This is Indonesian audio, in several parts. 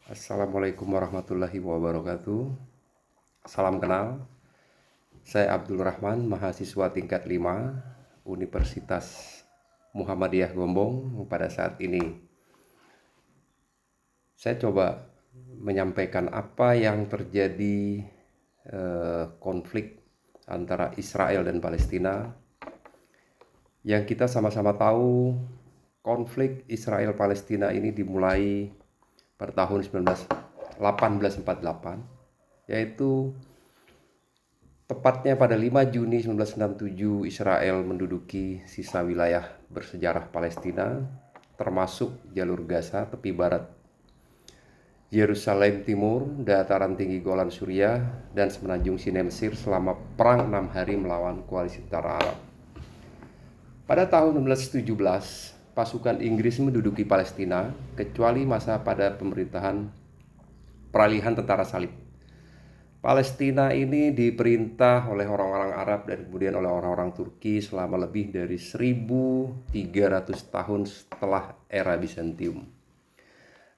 Assalamualaikum warahmatullahi wabarakatuh. Salam kenal. Saya Abdul Rahman, mahasiswa tingkat 5 Universitas Muhammadiyah Gombong. Pada saat ini saya coba menyampaikan apa yang terjadi konflik antara Israel dan Palestina. Yang kita sama-sama tahu, konflik Israel-Palestina ini dimulai pada tahun 1848, yaitu tepatnya pada 5 Juni 1967 Israel menduduki sisa wilayah bersejarah Palestina, termasuk jalur Gaza, tepi barat Yerusalem Timur, dataran tinggi Golan Suriah, dan semenanjung Sinai Mesir selama perang 6 hari melawan koalisi Tentara Arab. Pada tahun 1917, pasukan Inggris menduduki Palestina, kecuali masa pada pemerintahan peralihan tentara salib. Palestina ini diperintah oleh orang-orang Arab dan kemudian oleh orang-orang Turki selama lebih dari 1300 tahun setelah era Bizantium.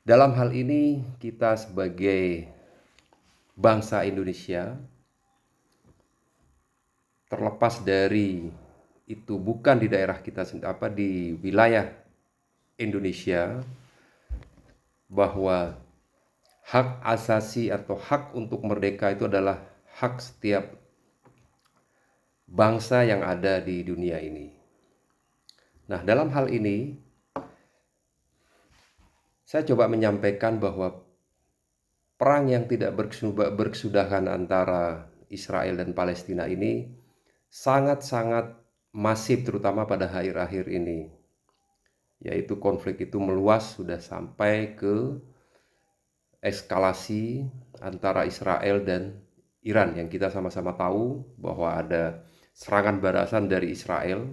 Dalam hal ini kita sebagai bangsa Indonesia, terlepas dari itu bukan di daerah kita di wilayah Indonesia, bahwa hak asasi atau hak untuk merdeka itu adalah hak setiap bangsa yang ada di dunia ini. Nah, dalam hal ini saya coba menyampaikan bahwa perang yang tidak berkesudahan antara Israel dan Palestina ini sangat-sangat masif, terutama pada akhir-akhir ini. Yaitu konflik itu meluas, sudah sampai ke eskalasi antara Israel dan Iran, yang kita sama-sama tahu bahwa ada serangan balasan dari Israel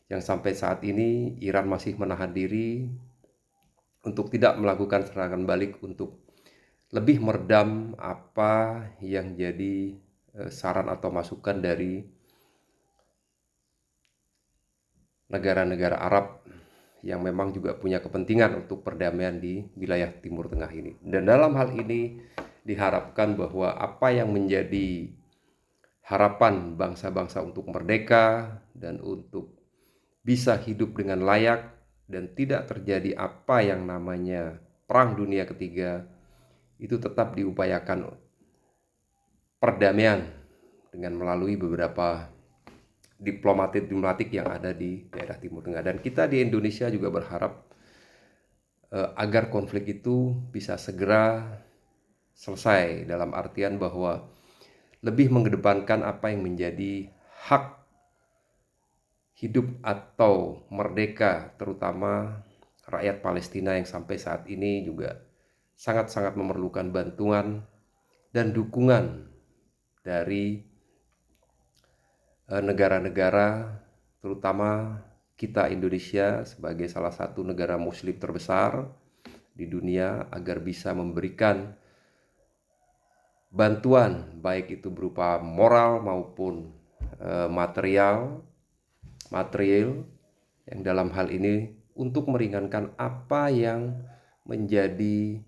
yang sampai saat ini Iran masih menahan diri untuk tidak melakukan serangan balik, untuk lebih meredam apa yang jadi saran atau masukan dari negara-negara Arab yang memang juga punya kepentingan untuk perdamaian di wilayah Timur Tengah ini. Dan dalam hal ini diharapkan bahwa apa yang menjadi harapan bangsa-bangsa untuk merdeka dan untuk bisa hidup dengan layak dan tidak terjadi apa yang namanya Perang Dunia Ketiga, itu tetap diupayakan perdamaian dengan melalui beberapa diplomatik yang ada di daerah Timur Tengah. Dan kita di Indonesia juga berharap agar konflik itu bisa segera selesai, dalam artian bahwa lebih mengedepankan apa yang menjadi hak hidup atau merdeka, terutama rakyat Palestina yang sampai saat ini juga sangat-sangat memerlukan bantuan dan dukungan dari negara-negara, terutama kita Indonesia sebagai salah satu negara muslim terbesar di dunia, agar bisa memberikan bantuan baik itu berupa moral maupun material yang dalam hal ini untuk meringankan apa yang menjadi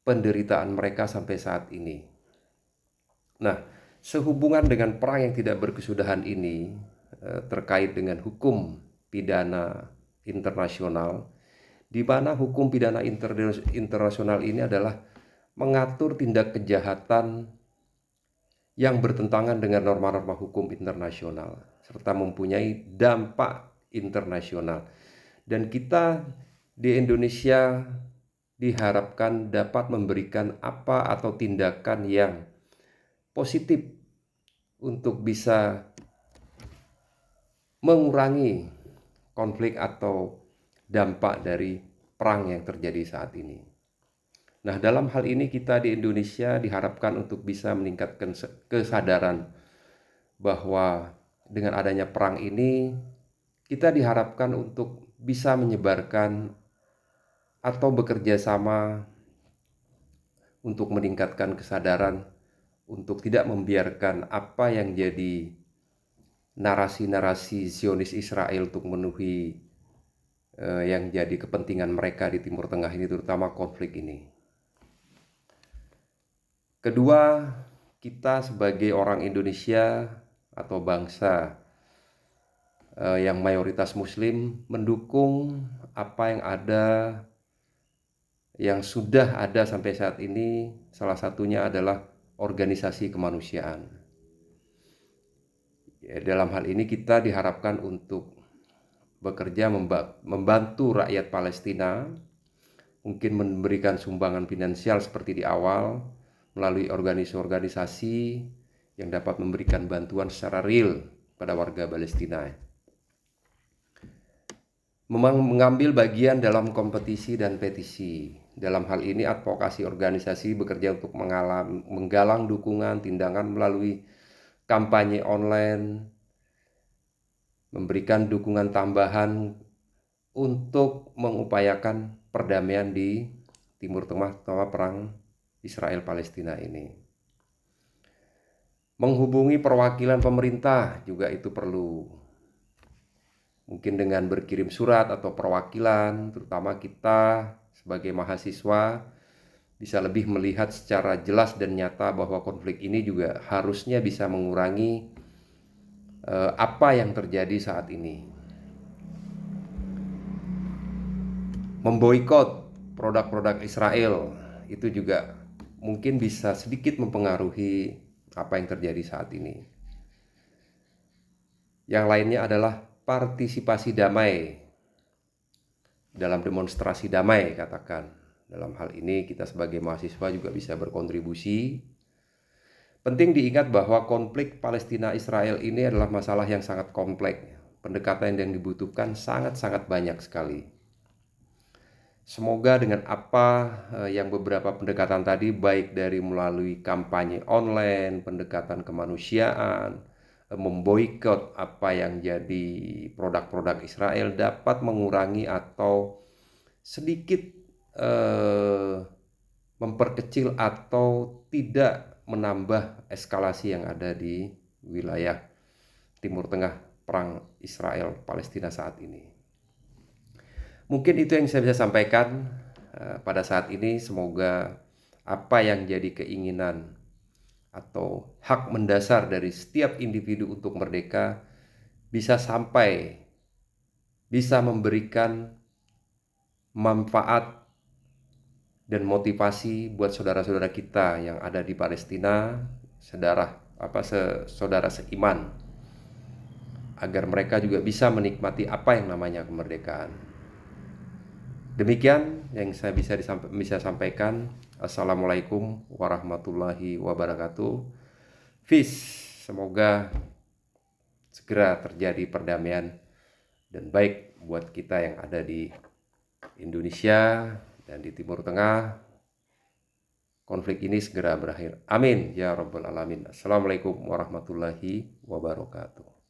penderitaan mereka sampai saat ini. Nah, sehubungan dengan perang yang tidak berkesudahan ini terkait dengan hukum pidana internasional, di mana hukum pidana internasional ini adalah mengatur tindak kejahatan yang bertentangan dengan norma-norma hukum internasional serta mempunyai dampak internasional. Dan kita di Indonesia diharapkan dapat memberikan apa atau tindakan yang positif untuk bisa mengurangi konflik atau dampak dari perang yang terjadi saat ini. Nah, dalam hal ini kita di Indonesia diharapkan untuk bisa meningkatkan kesadaran bahwa dengan adanya perang ini kita diharapkan untuk bisa menyebarkan atau bekerja sama untuk meningkatkan kesadaran untuk tidak membiarkan apa yang jadi narasi-narasi Zionis Israel untuk memenuhi yang jadi kepentingan mereka di Timur Tengah ini, terutama konflik ini. Kedua, kita sebagai orang Indonesia atau bangsa yang mayoritas Muslim mendukung apa yang ada, yang sudah ada sampai saat ini. Salah satunya adalah organisasi kemanusiaan. Ya, dalam hal ini kita diharapkan untuk bekerja membantu rakyat Palestina, mungkin memberikan sumbangan finansial seperti di awal, melalui organisasi yang dapat memberikan bantuan secara real pada warga Palestina. Mengambil bagian dalam kompetisi dan petisi. Dalam hal ini advokasi organisasi bekerja untuk menggalang dukungan tindakan melalui kampanye online, memberikan dukungan tambahan untuk mengupayakan perdamaian di Timur Tengah, terutama perang Israel-Palestina ini. Menghubungi perwakilan pemerintah juga itu perlu. Mungkin dengan berkirim surat atau perwakilan, terutama kita sebagai mahasiswa bisa lebih melihat secara jelas dan nyata bahwa konflik ini juga harusnya bisa mengurangi apa yang terjadi saat ini. Memboikot produk-produk Israel itu juga mungkin bisa sedikit mempengaruhi apa yang terjadi saat ini. Yang lainnya adalah partisipasi damai dalam demonstrasi damai, katakan. Dalam hal ini kita sebagai mahasiswa juga bisa berkontribusi. Penting diingat bahwa konflik Palestina-Israel ini adalah masalah yang sangat kompleks. Pendekatan yang dibutuhkan sangat-sangat banyak sekali. Semoga dengan apa yang beberapa pendekatan tadi, baik dari melalui kampanye online, pendekatan kemanusiaan, memboikot apa yang jadi produk-produk Israel, dapat mengurangi atau sedikit memperkecil atau tidak menambah eskalasi yang ada di wilayah Timur Tengah perang Israel-Palestina saat ini. Mungkin itu yang saya bisa sampaikan pada saat ini. Semoga apa yang jadi keinginan atau hak mendasar dari setiap individu untuk merdeka bisa sampai, bisa memberikan manfaat dan motivasi buat saudara-saudara kita yang ada di Palestina, saudara seiman, agar mereka juga bisa menikmati apa yang namanya kemerdekaan. Demikian yang saya bisa sampaikan. Assalamualaikum warahmatullahi wabarakatuh. Peace. Semoga segera terjadi perdamaian dan baik buat kita yang ada di Indonesia dan di Timur Tengah. Konflik ini segera berakhir. Amin ya rabbal alamin. Assalamualaikum warahmatullahi wabarakatuh.